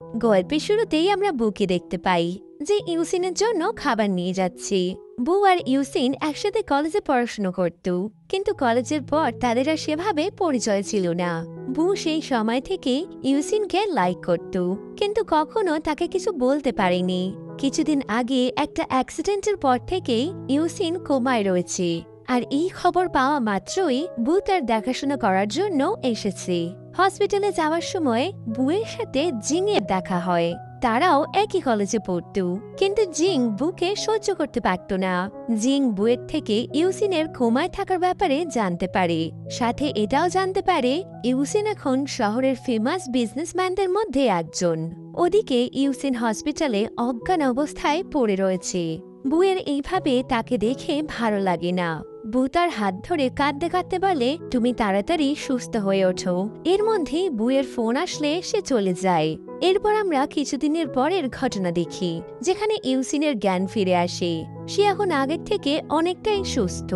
গল্পের শুরুতেই আমরা বুকে দেখতে পাই যে ইউসিনের জন্য খাবার নিয়ে যাচ্ছি। বু আর ইউসিন একসাথে কলেজে পড়াশোনা করত, কিন্তু কলেজের পর তাদের আর সেভাবে পরিচয় ছিল না। বু সেই সময় থেকে ইউসিনকে লাইক করত, কিন্তু কখনো তাকে কিছু বলতে পারেনি। কিছুদিন আগে একটা অ্যাক্সিডেন্টের পর থেকেই ইউসিন কোমায় রয়েছে, আর এই খবর পাওয়া মাত্রই বু তার দেখাশোনা করার জন্য এসেছে। হসপিটালে যাওয়ার সময় বুয়ের সাথে জিংয়ের দেখা হয়। তারাও একই কলেজে পড়ত, কিন্তু জিং বুকে সহ্য করতে পারত না। জিং বুয়ের থেকে ইউসিনের কোমায় থাকার ব্যাপারে জানতে পারে, সাথে এটাও জানতে পারে ইউসিন এখন শহরের ফেমাস বিজনেসম্যানদের মধ্যে একজন। ওদিকে ইউসিন হসপিটালে অজ্ঞান অবস্থায় পড়ে রয়েছে। বুয়ের এইভাবে তাকে দেখে ভালো লাগে না। বু তার হাত ধরে কাঁদতে কাঁদতে বলে, তুমি তাড়াতাড়ি সুস্থ হয়ে ওঠো। এর মধ্যে বুয়ের ফোন আসলে সে চলে যায়। এরপর আমরা কিছুদিনের পরের ঘটনা দেখি, যেখানে ইউসিনের জ্ঞান ফিরে আসে। সে এখন আগের থেকে অনেকটাই সুস্থ।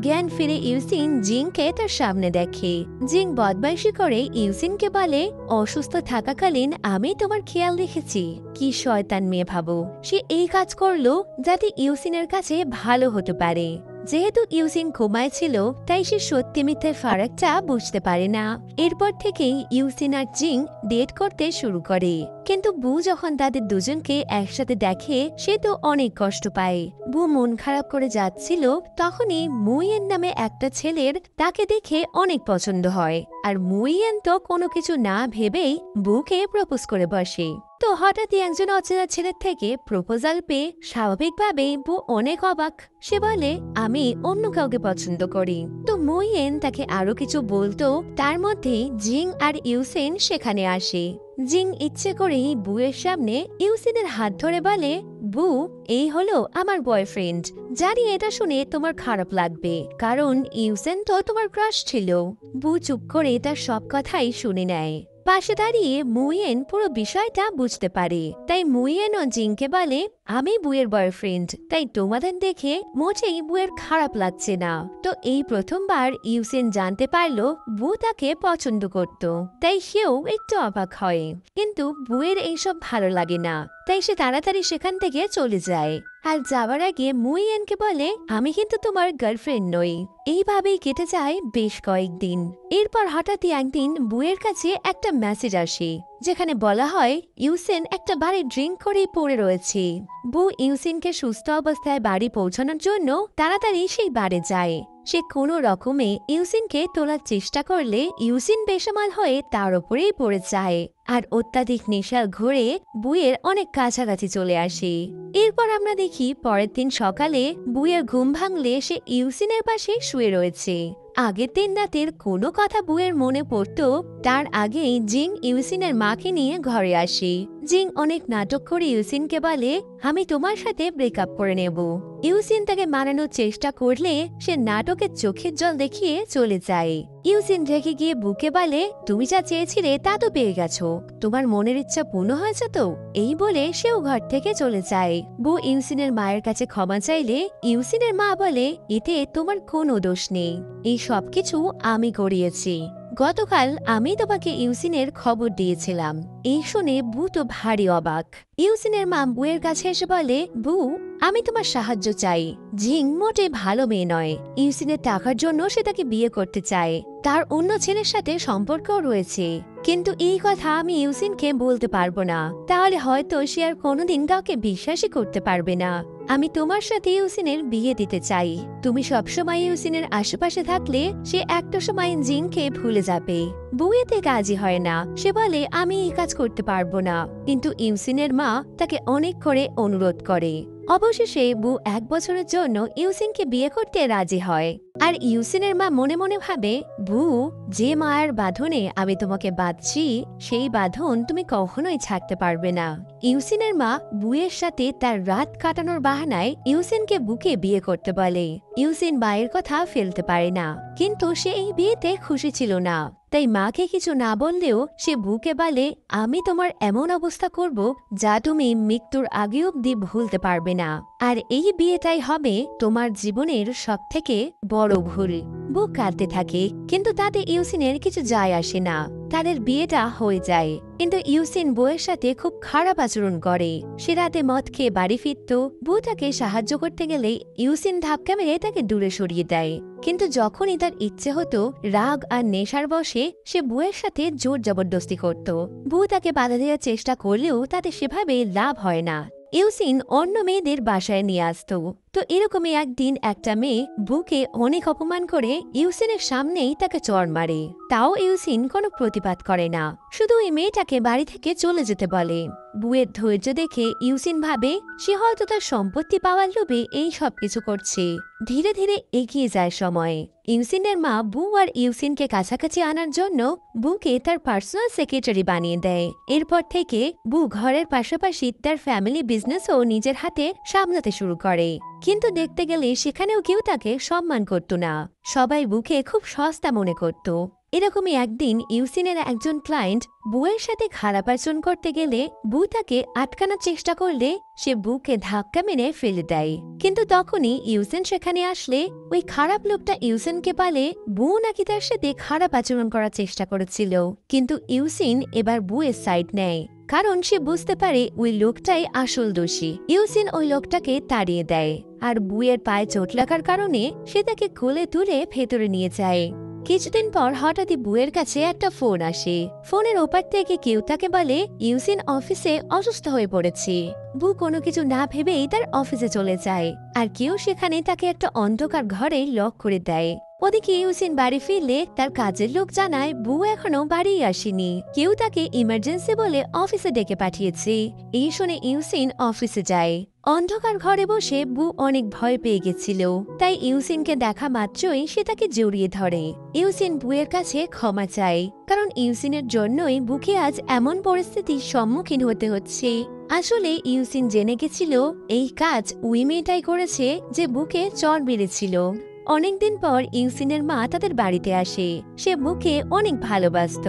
জ্ঞান ফিরে ইউসিন জিংকে তার সামনে দেখে। জিং বদমাইশি করে ইউসিনকে বলে, অসুস্থ থাকাকালীন আমি তোমার খেয়াল রেখেছি। কি শয়তান মেয়ে ভাবো, সে এই কাজ করলো যাতে ইউসিনের কাছে ভালো হতে পারে। যেহেতু ইউসিন কোমায় ছিল, তাই সে সত্যি মিথ্যের ফারাকটা বুঝতে পারে না। এরপর থেকেই ইউসিন আর জিং ডেট করতে শুরু করে, কিন্তু বু যখন তাদের দুজনকে একসাথে দেখে সে তো অনেক কষ্ট পায়। বু মন খারাপ করে যাচ্ছিল, তখনই মুইয়েন নামে একটা ছেলের তাকে দেখে অনেক পছন্দ হয়, আর মুইয়েন তো কোনো কিছু না ভেবেই বুকে প্রপোজ করে বসে। তো হঠাৎই একজন অচেনা ছেলের থেকে প্রপোজাল পেয়ে স্বাভাবিকভাবেই বু অনেক অবাক। সে বলে, আমি অন্য কাউকে পছন্দ করি। তো মুইয়েন তাকে আরো কিছু বলতো, তার মধ্যে জিং আর ইউসিন সেখানে আসে। জিং ইচ্ছে করেই বুয়ের সামনে ইউসিনের হাত ধরে বলে, বু, এই হলো আমার বয়ফ্রেন্ড। জানি এটা শুনে তোমার খারাপ লাগবে, কারণ ইউসিন তো তোমার ক্রাশ ছিল। বু চুপ করে তার সব কথাই শুনে নেয়। পাশে দাঁড়িয়ে মুইয়েন পুরো বিষয়টা বুঝতে পারে, তাই মুইয়েন ও জিংকে বলে, আমি বুয়ের বয়ফ্রেন্ড, তাই তোমাদের দেখে মোটেই বুয়ের খারাপ লাগছে না। তো এই প্রথমবার ইউসিন জানতে পারলো বু তাকে পছন্দ করত, তাই সেও একটু অবাক হয়। কিন্তু বুয়ের এইসব ভালো লাগে না, তাই সে তাড়াতাড়ি সেখান থেকে চলে যায়। আর যাওয়ার আগে মুইয়েনকে বলে, আমি কিন্তু তোমার গার্লফ্রেন্ড নই। এইভাবেই কেটে যায় বেশ কয়েকদিন। এরপর হঠাৎই একদিন বুয়ের কাছে একটা মেসেজ আসে, যেখানে বলা হয় ইউসিন একটা বাড়ি ড্রিঙ্ক করে পড়ে রয়েছে। বু ইউসিনকে সুস্থ অবস্থায় বাড়ি পৌঁছানোর জন্য তাড়াতাড়ি সেই বাড়ি যায়। সে কোনো রকমে ইউসিনকে তোলার চেষ্টা করলে ইউসিন বেসামাল হয়ে তার উপরেই পড়ে যায়, আর অত্যাধিক নেশার ঘোরে বুয়ের অনেক কাছাকাছি চলে আসে। এরপর আমরা দেখি পরের দিন সকালে বুয়ের ঘুম ভাঙলে সে ইউসিনের পাশে শুয়ে রয়েছে। আগের দিন রাতের কোনো কথা বুয়ের মনে পড়তো, তার আগেই জিং ইউসিনের মাকে নিয়ে ঘরে আসে। জিং অনেক নাটক করে ইউসিনকে বলে, আমি তোমার সাথে ব্রেকআপ করে নেব। ইউসিন তাকে মানানোর চেষ্টা করলে সে নাটকের চোখের জল দেখিয়ে চলে যায়। ইউসিন রেখে গিয়ে বুকে বলে, তুমি যা চেয়েছিলে তা তো পেয়ে গেছো, তোমার মনের ইচ্ছা পূর্ণ হয়েছে তো। এই বলে সেও ঘর থেকে চলে যায়। বু ইউসিনের মায়ের কাছে ক্ষমা চাইলে ইউসিনের মা বলে, এতে তোমার কোনো দোষ নেই, এই সবকিছু আমি করিয়েছি। গতকাল আমি তোমাকে ইউসিনের খবর দিয়েছিলাম। এই শুনে বু তো ভারী অবাক। ইউসিনের মা বুয়ের কাছে এসে বলে, বু, আমি তোমার সাহায্য চাই। জিং মোটে ভালো মেয়ে নয়। ইউসিনের টাকার জন্য সে তাকে বিয়ে করতে চায়, তার অন্য ছেলের সাথে সম্পর্কও রয়েছে। কিন্তু এই কথা আমি ইউসিনকে বলতে পারবো না, তাহলে হয়তো সে আর কোনোদিন কাউকে বিশ্বাসই করতে পারবে না। আমি তোমার সাথে ইউসিনের বিয়ে দিতে চাই। তুমি সবসময় ইউসিনের আশেপাশে থাকলে সে একটা সময় জিংকে ভুলে যাবে। বুয়েতে কাজই হয় না, সে বলে, আমি এই কাজ করতে পারবো না। কিন্তু ইউসিনের মা তাকে অনেক করে অনুরোধ করে। অবশেষে বু 1 বছরের জন্য ইউসিনকে বিয়ে করতে রাজি হয়। আর ইউসিনের মা মনে মনে ভাবে, বু, যে মায়ের বাঁধনে আমি তোমাকে বাঁধছি সেই বাঁধন তুমি কখনোই ছাড়তে পারবে না। ইউসিনের মা বুয়ের সাথে তার রাত কাটানোর বাহানায় ইউসিনকে বুকে বিয়ে করতে বলে। ইউসিন মায়ের কথা ফেলতে পারে না, কিন্তু সে এই বিয়েতে খুশি ছিল না। তাই মাকে কিছু না বললেও সে বুকে বলে, আমি তোমার এমন অবস্থা করব যা তুমি মৃত্যুর আগে অব্দি ভুলতে পারবে না। আর এই বিয়েটাই হবে তোমার জীবনের সবথেকে বড় ভুল। বু কাঁদতে থাকে, কিন্তু তাতে ইউসিনের কিছু যায় আসে না। তাদের বিয়েটা হয়ে যায়, কিন্তু ইউসিন বউয়ের সাথে খুব খারাপ আচরণ করে। সে রাতে মদ খেয়ে বাড়ি ফিরত। বউ তাকে সাহায্য করতে গেলে ইউসিন ধাক্কা মেরে তাকে দূরে সরিয়ে দেয়। কিন্তু যখনই তার ইচ্ছে হতো, রাগ আর নেশার বশে সে বউয়ের সাথে জোর জবরদস্তি করত। বউ তাকে বাধা দেওয়ার চেষ্টা করলেও তাতে সেভাবে লাভ হয় না। ইউসিন অন্য মেয়েদের বাসায় নিয়ে আসত। তো এরকমই একদিন একটা মেয়ে বুকে অনেক অপমান করে ইউসিনের সামনেই তাকে চড় মারে। তাও ইউসিন কোনো প্রতিবাদ করে না, শুধু ওই মেয়েটাকে বাড়ি থেকে চলে যেতে বলে। বুয়ের ধৈর্য দেখে ইউসিন ভাবে সে হয়তো তার সম্পত্তি পাওয়ার লোভে এই সব কিছু করছে। ধীরে ধীরে এগিয়ে যায় সময়। ইউসিনের মা বু আর ইউসিনকে কাছাকাছি আনার জন্য বুকে তার পার্সোনাল সেক্রেটারি বানিয়ে দেয়। এরপর থেকে বু ঘরের পাশাপাশি তার ফ্যামিলি বিজনেসও নিজের হাতে সামলাতে শুরু করে। কিন্তু দেখতে গেলে সেখানেও কেউ তাকে সম্মান করত না। সবাই বুকে খুব সস্তা মনে করত। এরকমই একদিন ইউসিনের একজন ক্লায়েন্ট বুয়ের সাথে খারাপ আচরণ করতে গেলে বু তাকে আটকানোর চেষ্টা করলে সে বুকে ধাক্কা মেরে ফেলে দেয়। কিন্তু তখনই ইউসিন সেখানে আসলে ওই খারাপ লোকটা ইউসিনকে বলে বু নাকি তার সাথে খারাপ আচরণ করার চেষ্টা করেছিল। কিন্তু ইউসিন এবার বুয়ের সাইড নেয়, কারণ সে বুঝতে পারে ওই লোকটাই আসল দোষী। ইউসিন ওই লোকটাকে তাড়িয়ে দেয়, আর বুয়ের পায়ে চোট লাগার কারণে সে তাকে কোলে তুলে ভেতরে নিয়ে যায়। কিছুদিন পর হঠাৎই বুয়ের কাছে একটা ফোন আসে। ফোনের ওপার থেকে কেউ তাকে বলে ইউসিন অফিসে অসুস্থ হয়ে পড়েছে। বু কোনো কিছু না ভেবেই তার অফিসে চলে যায়, আর কেউ সেখানে তাকে একটা অন্ধকার ঘরে লক করে দেয়। ওদিকে ইউসিন বাড়ি ফিরলে তার কাজের লোক জানায় বু এখনো বাড়ি আসেনি, কেউ তাকে ইমার্জেন্সি বলে অফিসে ডেকে পাঠিয়েছে। এই শুনে ইউসিন অফিসে যায়। অন্ধকার ঘরে বসে বু অনেক ভয় পেয়ে গেছিল, তাই ইউসিনকে দেখা মাত্রই সে তাকে জড়িয়ে ধরে। ইউসিন বুয়ের কাছে ক্ষমা চায়, কারণ ইউসিনের জন্যই বুকে আজ এমন পরিস্থিতির সম্মুখীন হতে হচ্ছে। আসলে ইউসিন জেনে গেছিল এই কাজ ওই মেয়েটাই করেছে যে বুকে চড় মেরেছিল। অনেকদিন পর ইউসিনের মা তাদের বাড়িতে আসে। সে বুকে অনেক ভালোবাসত।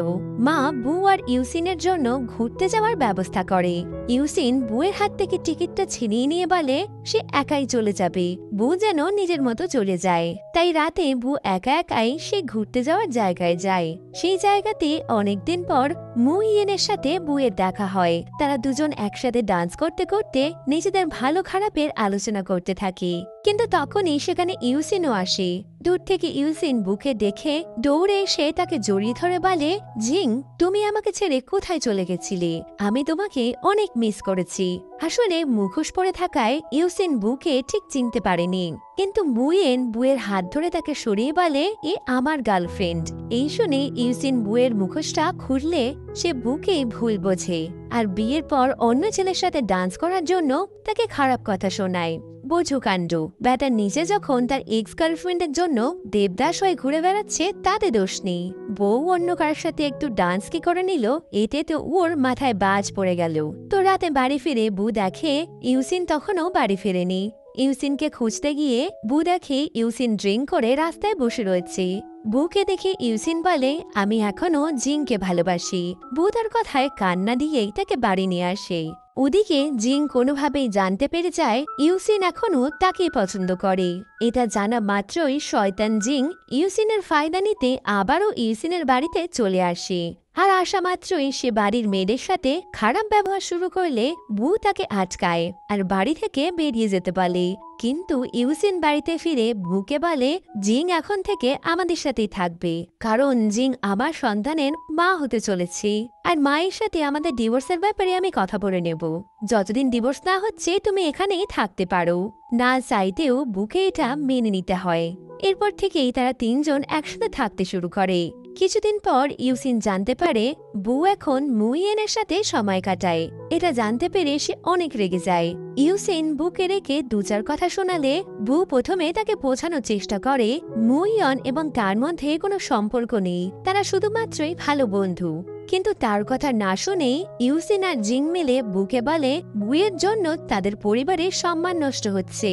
মা বু আর ইউসিনের জন্য ঘুরতে যাওয়ার ব্যবস্থা করে। ইউসিন বুয়ের হাত থেকে টিকিটটা ছিনিয়ে নিয়ে বলে সে একাই চলে যাবে, বু যেন নিজের মতো চলে যায়। তাই রাতে বু একা একাই সে ঘুরতে যাওয়ার জায়গায় যায়। সেই জায়গাতে অনেকদিন পর মু ইয়েনের সাথে বুয়ের দেখা হয়। তারা দুজন একসাথে ডান্স করতে করতে নিজেদের ভালো খারাপের আলোচনা করতে থাকে। কিন্তু তখনই সেখানে ইউসিনও আসে। দূর থেকে ইউসিন বুকে দেখে দৌড়ে এসে তাকে জড়িয়ে ধরে বলে, জিং, তুমি আমাকে ছেড়ে কোথায় চলে গেছিলে? আমি তোমাকে অনেক মিস করেছি। আসলে মুখোশ পরে থাকায় ইউসিন বুকে ঠিক চিনতে পারেনি, কিন্তু মুয়েন বুয়ের হাত ধরে তাকে সরিয়ে বলে এ আমার গার্লফ্রেন্ড। এই শুনে ইউসিন বুয়ের মুখোশটা খুললে সে বুকে ভুল বোঝে, আর বিয়ের পর অন্য ছেলের সাথে ডান্স করার জন্য তাকে খারাপ কথা শোনায়। বোঝো কাণ্ড, ব্যাটা নিজে যখন তার এক্স গার্লফ্রেন্ডের জন্য দেবদাস হয়ে ঘুরে বেড়াচ্ছে তাতে দোষ নেই। বউ অন্য কার সাথে একটু ডান্স কি করে নিল, এতে তো ওর মাথায় বাজ পড়ে গেল। তো রাতে বাড়ি ফিরে বউ দেখে ইউসিন তখনও বাড়ি ফেরেনি। ইউসিনকে খুঁজতে গিয়ে বু দেখে ইউসিন ড্রিঙ্ক করে রাস্তায় বসে রয়েছে। বুকে দেখে ইউসিন বলে আমি এখনো জিংকে ভালোবাসি। বু তার কথায় কান্না দিয়েই তাকে বাড়ি নিয়ে আসে। ওদিকে জিং কোনোভাবেই জানতে পেরে যায় ইউসিন এখনো তাকেই পছন্দ করে। এটা জানা মাত্রই শয়তান জিং ইউসিনের ফায়দা নিতে আবারও ইউসিনের বাড়িতে চলে আসে। আর আসা মাত্রই সে বাড়ির মেয়েদের সাথে খারাপ ব্যবহার শুরু করলে বু তাকে আটকায় আর বাড়ি থেকে বেরিয়ে যেতে বলে। কিন্তু ইউসিন বাড়িতে ফিরে বুকে বলে জিং এখন থেকে আমাদের সাথেই থাকবে, কারণ জিং আমার সন্তানের মা হতে চলেছে, আর মায়ের সাথে আমাদের ডিভোর্সের ব্যাপারে আমি কথা বলে নেব। যতদিন ডিভোর্স না হচ্ছে তুমি এখানেই থাকতে পারো। না চাইতেও বুকে এটা মেনে নিতে হয়। এরপর থেকেই তারা তিনজন একসাথে থাকতে শুরু করে। কিছুদিন পর ইউসিন জানতে পারে বু এখন মুইয়েনের সাথে সময় কাটায়। এটা জানতে পেরে সে অনেক রেগে যায়। ইউসিন বুকে রেখে দু চার কথা শোনালে বু প্রথমে তাকে বোঝানোর চেষ্টা করে মুইয়ন এবং তার মধ্যে কোনো সম্পর্ক নেই, তারা শুধুমাত্রই ভালো বন্ধু। কিন্তু তার কথা না শুনেই ইউসিন আর জিং মিলে বুকে বলে বুয়ের জন্য তাদের পরিবারের সম্মান নষ্ট হচ্ছে।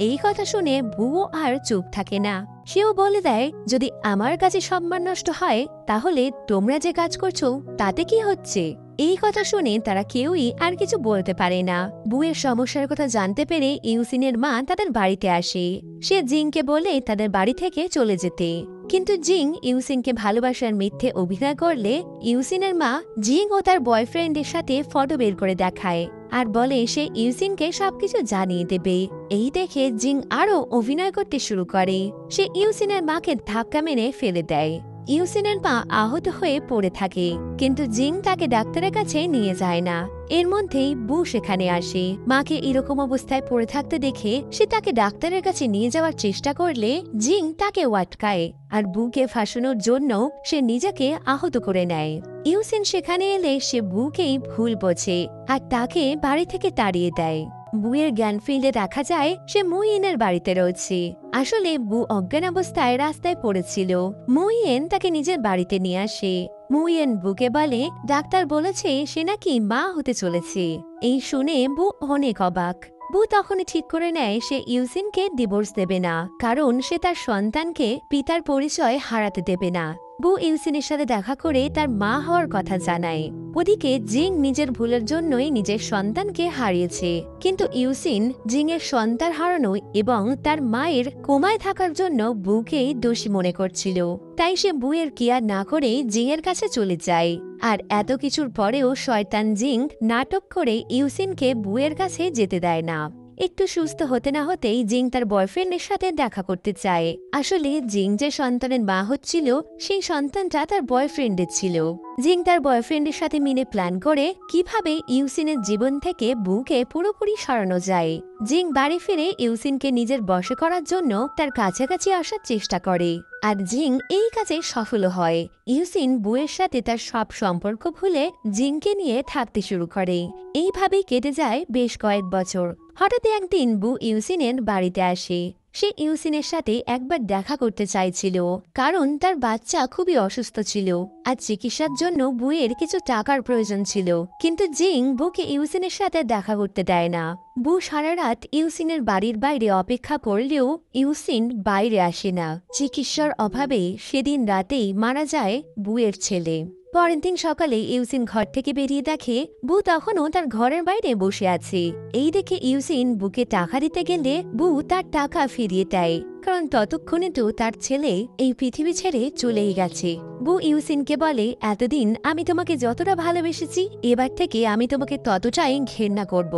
এই কথা শুনে বুও আর চুপ থাকে না। সেও বলে দেয় যদি আমার কাছে সম্মান নষ্ট হয় তাহলে তোমরা যে কাজ করছো তাতে কি হচ্ছে। এই কথা শুনে তারা কেউই আর কিছু বলতে পারে না। বুয়ের সমস্যার কথা জানতে পেরে ইউসিনের মা তাদের বাড়িতে আসে। সে জিংকে বলে তাদের বাড়ি থেকে চলে যেতে। কিন্তু জিং ইউসিনকে ভালোবাসার মিথ্যে অভিনয় করলে ইউসিনের মা জিং ও তার বয়ফ্রেন্ডের সাথে ফটো বের করে দেখায় আর বলে সে ইউসিনকে সবকিছু জানিয়ে দেবে। এই দেখে জিং আরও অভিনয় করতে শুরু করে। সে ইউসিনের মাকে ধাক্কা মেরে ফেলে দেয়। ইউসিনের মা আহত হয়ে পড়ে থাকে, কিন্তু জিং তাকে ডাক্তারের কাছে নিয়ে যায় না। এর মধ্যেই বু সেখানে আসে। মাকে এরকম অবস্থায় পড়ে থাকতে দেখে সে তাকে ডাক্তারের কাছে নিয়ে যাওয়ার চেষ্টা করলে জিং তাকে আটকায় আর বুকে ফাঁসানোর জন্য সে নিজেকে আহত করে নেয়। ইউসিন সেখানে এলে সে বুকেই ভুল বোঝে আর তাকে বাড়ি থেকে তাড়িয়ে দেয়। বুয়ের জ্ঞান ফিরলে দেখা যায় সে মুইয়েনের বাড়িতে রয়েছে। আসলে বু অজ্ঞান অবস্থায় রাস্তায় পড়েছিল। মুইয়েন তাকে নিজের বাড়িতে নিয়ে আসে। মুইয়েন বুকে বলে ডাক্তার বলেছে সে নাকি মা হতে চলেছে। এই শুনে বু অনেক অবাক। বু তখনই ঠিক করে নেয় সে ইউসিনকে ডিভোর্স দেবে না, কারণ সে তার সন্তানকে পিতার পরিচয় হারাতে দেবে না। বু ইউসিনের সাথে দেখা করে তার মা হওয়ার কথা জানায়। ওদিকে জিং নিজের ভুলের জন্যই নিজের সন্তানকে হারিয়েছে, কিন্তু ইউসিন জিংয়ের সন্তান হারানো এবং তার মায়ের কোমায় থাকার জন্য বুকেই দোষী মনে করছিল। তাই সে বুয়ের কেয়ার না করে জিংয়ের কাছে চলে যায়। আর এত কিছুর পরেও শয়তান জিং নাটক করে ইউসিনকে বুয়ের কাছে যেতে দেয় না। একটু সুস্থ হতে না হতেই জিং তার বয়ফ্রেন্ডের সাথে দেখা করতে চায়। আসলে জিং যে সন্তানের মা হচ্ছিল সেই সন্তানটা তার বয়ফ্রেন্ডের ছিল। জিং তার বয়ফ্রেন্ডের সাথে মিলে প্ল্যান করে কিভাবে ইউসিনের জীবন থেকে বুকে পুরোপুরি সরানো যায়। জিং বাড়ি ফিরে ইউসিনকে নিজের বশে করার জন্য তার কাছাকাছি আসার চেষ্টা করে, আর জিং এই কাজে সফল হয়। ইউসিন বুয়ের সাথে তার সব সম্পর্ক ভুলে জিংকে নিয়ে থাকতে শুরু করে। এইভাবেই কেটে যায় বেশ কয়েক বছর। হঠাৎ একদিন বু ইউসিনের বাড়িতে আসে। সে ইউসিনের সাথে একবার দেখা করতে চাইছিল, কারণ তার বাচ্চা খুবই অসুস্থ ছিল আর চিকিৎসার জন্য বুয়ের কিছু টাকার প্রয়োজন ছিল। কিন্তু জিং বুকে ইউসিনের সাথে দেখা করতে দেয় না। বু সারা রাত ইউসিনের বাড়ির বাইরে অপেক্ষা করলেও ইউসিন বাইরে আসে না। চিকিৎসার অভাবে সেদিন রাতেই মারা যায় বুয়ের ছেলে। পরের দিন সকালে ইউসিন ঘর থেকে বেরিয়ে দেখে বু তখনও তার ঘরের বাইরে বসে আছে। এই দেখে ইউসিন বুকে টাকা দিতে গেলে বু তার টাকা ফিরিয়ে দেয়, কারণ ততক্ষণে তো তার ছেলে এই পৃথিবী ছেড়ে চলেই গেছে। বু ইউসিনকে বলে এতদিন আমি তোমাকে যতটা ভালোবেসেছি এবার থেকে আমি তোমাকে ততটাই ঘেন্না করব।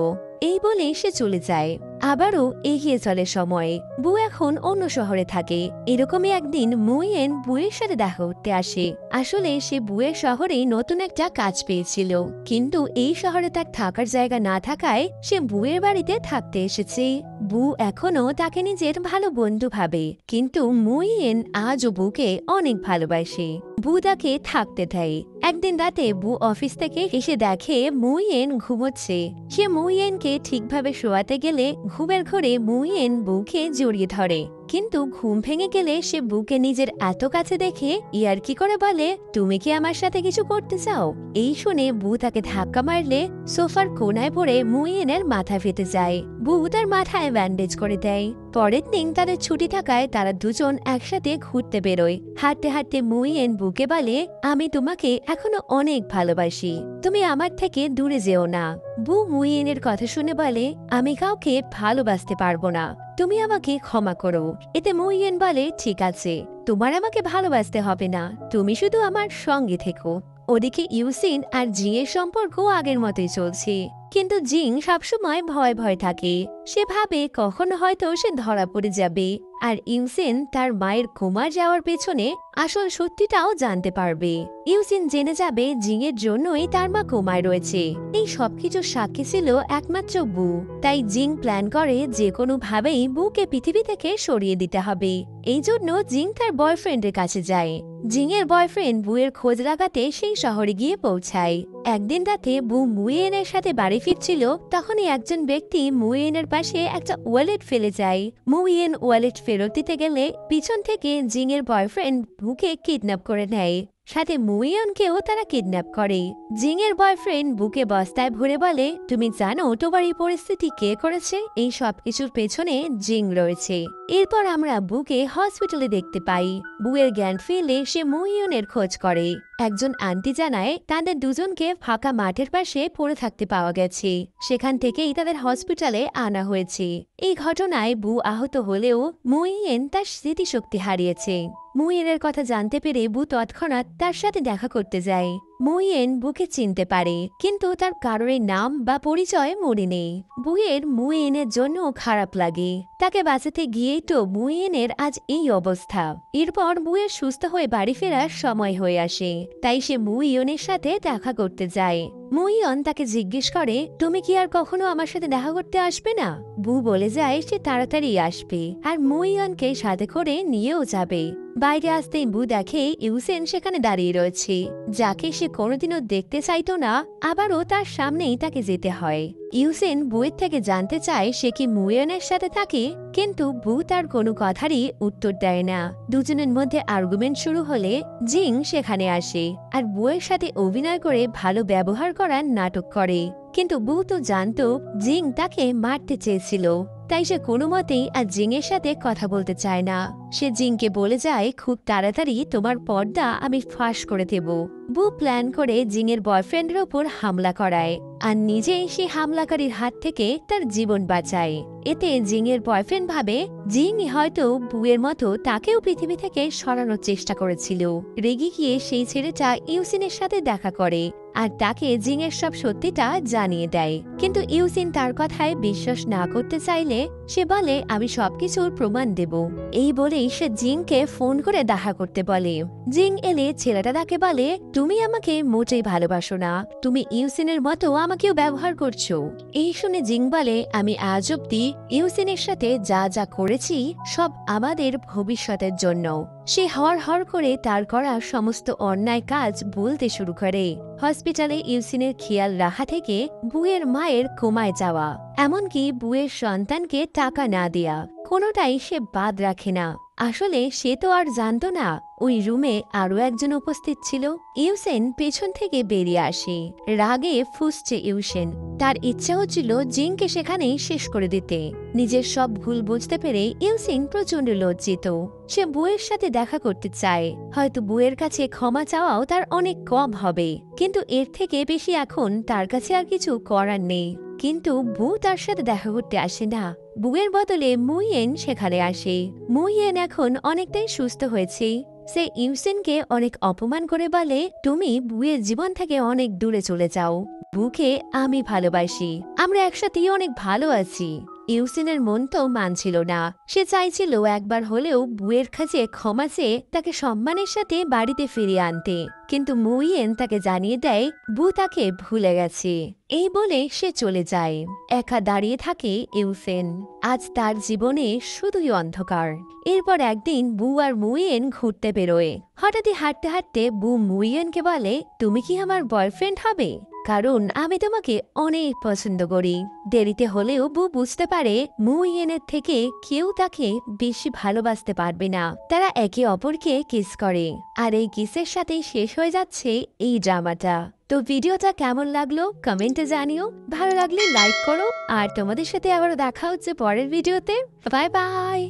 এই বলে সে চলে যায়। আবারও এগিয়ে চলে সময়। বু এখন অন্য শহরে থাকে। এরকমই একদিন মুইয়েন বুয়ের সাথে দেখা করতে আসে। আসলে সে বুয়ের শহরে নতুন একটা কাজ পেয়েছিল, কিন্তু এই শহরে তার থাকার জায়গা না থাকায় সে বুয়ের বাড়িতে থাকতে এসেছে। বু এখনো তাকে নিজের ভালো বন্ধু ভাবে, কিন্তু মুইয়েন আজও বুকে অনেক ভালোবাসে। বু তাকে থাকতে দেয়। একদিন রাতে বু অফিস থেকে এসে দেখে মুইয়েন ঘুমোচ্ছে। সে মুইয়েনকে ঠিকভাবে শোয়াতে গেলে ঘুমের ঘরে মুইয়েন বুকে জড়িয়ে ধরে, কিন্তু ঘুম ভেঙে গেলে সে বুকে নিজের এত কাছে দেখে ইয়ার্কি করে বলে তুমি কি আমার সাথে কিছু করতে চাও? এই শুনে বু তাকে ধাক্কা মারলে সোফার কোনায় পড়ে মুইয়েনের মাথা ফেটে যায়। বু তার মাথায় ব্যান্ডেজ করে দেয়। পরের দিন তাদের ছুটি থাকায় তারা দুজন একসাথে ঘুরতে বেরোয়। হাঁটতে হাঁটতে মুইয়েন বুকে বলে আমি তোমাকে এখনো অনেক ভালোবাসি, তুমি আমার থেকে দূরে যেও না। বু মুইয়েনের কথা শুনে বলে আমি কাউকে ভালোবাসতে পারবো না, তুমি আমাকে ক্ষমা করো। এতে মুইয়েন বলে ঠিক আছে, তোমার আমাকে ভালোবাসতে হবে না, তুমি শুধু আমার সঙ্গে থেকো। ওদিকে ইউসিন আর জিংয়ের সম্পর্ক আগের মতোই চলছে, কিন্তু জিং সবসময় ভয় ভয় থাকে। সে ভাবে কখনো হয়তো সে ধরা পড়ে যাবে, আর ইউসিন তার মায়ের কোমা যাওয়ার পেছনে আসল সত্যিটাও জানতে পারবে। ইউসিন জেনে যাবে জিংয়ের জন্যই তার মা কোমায় রয়েছে। এই সবকিছু সাক্ষী ছিল একমাত্র বু। তাই জিং প্ল্যান করে যে কোনো ভাবেই বুকে পৃথিবী থেকে সরিয়ে দিতে হবে। এই জন্য জিং তার বয়ফ্রেন্ডের কাছে যায়। জিংয়ের বয়ফ্রেন্ড বুয়ের খোঁজ লাগাতে সেই শহরে গিয়ে পৌঁছায়। একদিন রাতে বু মুইয়েনের সাথে বাড়ি ফিরছিল, তখনই একজন ব্যক্তি মুইয়েনের পাশে একটা ওয়ালেট ফেলে যায়। মুইয়েন ওয়ালেট ফেরত দিতে গেলে পিছন থেকে জিংয়ের বয়ফ্রেন্ড বুকে কিডন্যাপ করে নেয়। সাথে মুইয়েনকেও তারা কিডন্যাপ করে। জিংয়ের বয়ফ্রেন্ড বুকে বস্তায় ভরে বলে তুমি জানো তোমার এই পরিস্থিতি কে করেছে? এই সবকিছুর পেছনে জিং রয়েছে। এরপর আমরা বুকে হসপিটালে দেখতে পাই। বুয়ের জ্ঞান ফিরলে সে মুইয়েনের খোঁজ করে। একজন আন্টি জানায় তাদের দুজনকে ফাঁকা মাঠের পাশে পড়ে থাকতে পাওয়া গেছে। সেখান থেকেই তাদের হসপিটালে আনা হয়েছে। এই ঘটনায় বু আহত হলেও মুইয়েন তার স্মৃতিশক্তি হারিয়েছে। মুইয়েনের কথা জানতে পেরে বু তৎক্ষণাৎ তার সাথে দেখা করতে যায়। মুইয়েন বুকে চিনতে পারে, কিন্তু তার কারোর নাম বা পরিচয় মনে নেই। বুয়ের মুইয়েনের জন্য খারাপ লাগে। তাকে বাঁচাতে গিয়েই তো মুইয়েনের আজ এই অবস্থা। এরপর বুয়ের সুস্থ হয়ে বাড়ি ফেরার সময় হয়ে আসে, তাই সে মুইয়নের সাথে দেখা করতে যায়। মুইয়ন তাকে জিজ্ঞেস করে, তুমি কি আর কখনো আমার সাথে দেখা করতে আসবে না? বু বলে যায় সে তাড়াতাড়ি আসবে, আর মুইয়নকে সাথে করে নিয়েও যাবে। বাইরে আসতেই বু দেখে ইউসেন সেখানে দাঁড়িয়ে রয়েছে, যাকে সে কোনোদিনও দেখতে চাইতো না। আবারও তার সামনেই তাকে যেতে হয়। ইউসেন বুয়ের থেকে জানতে চায় সে কি মুইয়নের সাথে থাকে, কিন্তু বু তার কোনো কথারই উত্তর দেয় না। দুজনের মধ্যে আর্গুমেন্ট শুরু হলে জিং সেখানে আসে, আর বুয়ের সাথে অভিনয় করে ভালো ব্যবহার করার নাটক করে। কিন্তু বু তো জানতো জিং তাকে মারতে চেয়েছিল, তাই সে কোনো মতেই আর জিংয়ের সাথে কথা বলতে চায় না। সে জিংকে বলে যায়, খুব তাড়াতাড়ি তোমার পর্দা আমি ফাঁস করে দেব। বু প্ল্যান করে জিংয়ের বয়ফ্রেন্ডের ওপর হামলা করায়, আর নিজেই সে হামলাকারীর হাত থেকে তার জীবন বাঁচায়। এতে জিংয়ের বয়ফ্রেন্ড ভাবে জিং হয়তো বুয়ের মতো তাকেও পৃথিবী থেকে সরানোর চেষ্টা করেছিল। রেগে গিয়ে সেই ছেলেটা ইউসিনের সাথে দেখা করে, আর তাকে জিংয়ের সব সত্যিটা জানিয়ে দেয়। কিন্তু ইউসিন তার কথায় বিশ্বাস না করতে চাইলে সে বলে, আমি সবকিছুর প্রমাণ দেব। এই বলেই সে জিংকে ফোন করে দেখা করতে বলে। জিং এলে ছেলেটা তাকে বলে, তুমি আমাকে মোটেই ভালোবাসো না, তুমি ইউসিনের মতো আমাকেও ব্যবহার করছো। এই শুনে জিং বলে, আমি আজ অব্দি ইউসিনের সাথে যা যা করেছি সব আমাদের ভবিষ্যতের জন্য। সে হর করে তার করা সমস্ত অন্যায় কাজ বলতে শুরু করে। হসপিটালে ইউসিনের খেয়াল রাখা থেকে বুয়ের মায়ের কোমায় যাওয়া, এমনকি বুয়ের সন্তানকে টাকা না দেয়া, কোনোটাই সে বাদ রাখে না। আসলে সে তো আর জানতো না ওই রুমে আরো একজন উপস্থিত ছিল। ইউসেন পেছন থেকে বেরিয়ে আসে, রাগে ফুঁসছে ইউসেন। তার ইচ্ছা হচ্ছিল জিংকে সেখানেই শেষ করে দিতে। নিজের সব ভুল বুঝতে পেরে ইউসেন প্রচন্ড লজ্জিত। সে বুয়ের সাথে দেখা করতে চায়, হয়তো বুয়ের কাছে ক্ষমা চাওয়াও তার অনেক কম হবে, কিন্তু এর থেকে বেশি এখন তার কাছে আর কিছু করার নেই। কিন্তু বু তার সাথে দেখা করতে আসে না, বুয়ের বদলে মুইয়েন সেখানে আসে। মুইয়েন এখন অনেকটাই সুস্থ হয়েছে। সে ইউসেনকে অনেক অপমান করে বলে, তুমি বুয়ের জীবন থেকে অনেক দূরে চলে যাও, বুকে আমি ভালোবাসি, আমরা একসাথেই অনেক ভালো আছি। ইউসেনের মন তো মানছিল না। সে চাইছিল একবার হলেও বুয়ের কাছে ক্ষমা চেয়ে তাকে সম্মানের সাথে বাড়িতে ফিরিয়ে আনতে, কিন্তু মুইয়েন তাকে জানিয়ে দেয় বু তাকে ভুলে গেছে। এই বলে সে চলে যায়। একা দাঁড়িয়ে থাকে ইউসেন। আজ তার জীবনে শুধুই অন্ধকার। এরপর একদিন বু আর মুইয়েন ঘুরতে বেরোয়। হঠাৎই হাঁটতে হাঁটতে বু মুইয়েনকে বলে, তুমি কি আমার বয়ফ্রেন্ড হবে? কারণ আমি তোমাকে অনেক পছন্দ করি। দেরিতে হলেও বু বুঝতে পারে মুইয়েনের থেকে কেউ তাকে বেশি ভালোবাসতে পারবে না। তারা একে অপরকে কিস করে, আর এই কিসের সাথে শেষ হয়ে যাচ্ছে এই ড্রামাটা। তো ভিডিওটা কেমন লাগলো কমেন্টে জানিও, ভালো লাগলে লাইক করো, আর তোমাদের সাথে আবারও দেখা হচ্ছে পরের ভিডিওতে। Bye bye.